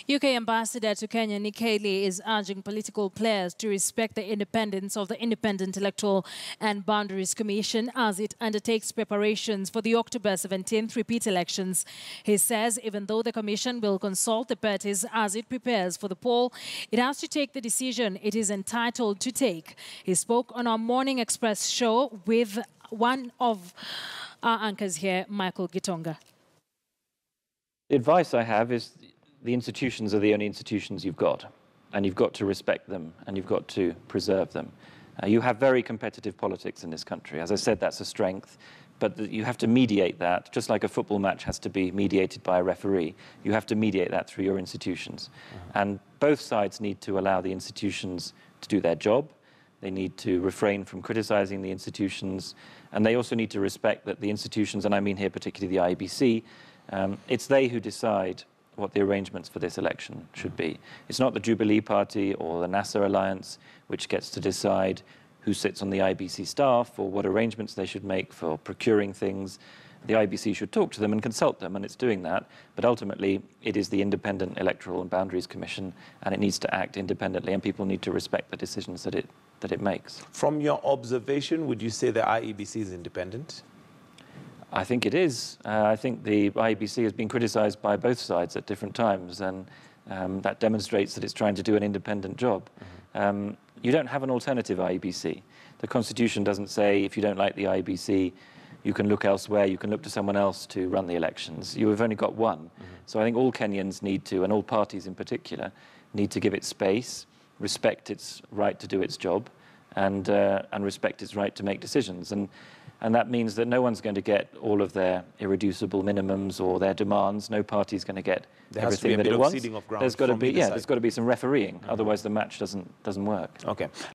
UK Ambassador to Kenya Nic Hailey is urging political players to respect the independence of the Independent Electoral and Boundaries Commission as it undertakes preparations for the October 17th repeat elections. He says even though the commission will consult the parties as it prepares for the poll, it has to take the decision it is entitled to take. He spoke on our Morning Express show with one of our anchors here, Michael Gitonga. The advice I have is the institutions are the only institutions you've got, and you've got to respect them, and you've got to preserve them. You have very competitive politics in this country. As I said, that's a strength, but you have to mediate that, just like a football match has to be mediated by a referee. You have to mediate that through your institutions. And both sides need to allow the institutions to do their job. They need to refrain from criticizing the institutions, and they also need to respect that the institutions, and I mean here particularly the IEBC, it's they who decide what the arrangements for this election should be. It's not the Jubilee Party or the Nasser Alliance which gets to decide who sits on the IEBC staff or what arrangements they should make for procuring things. The IEBC should talk to them and consult them, and it's doing that. But ultimately, it is the Independent Electoral and Boundaries Commission, and it needs to act independently, and people need to respect the decisions that it makes. From your observation, would you say the IEBC is independent? I think it is. I think the IEBC has been criticised by both sides at different times, and that demonstrates that it's trying to do an independent job. You don't have an alternative IEBC. The Constitution doesn't say if you don't like the IEBC, you can look elsewhere, you can look to someone else to run the elections. You have only got one. So I think all Kenyans need to, and all parties in particular, need to give it space, respect its right to do its job, and respect its right to make decisions. And that means that no one's going to get all of their irreducible minimums or their demands. No party's going to get everything that it wants. There's got to be, there's got to be some refereeing. Otherwise, the match doesn't work. Okay.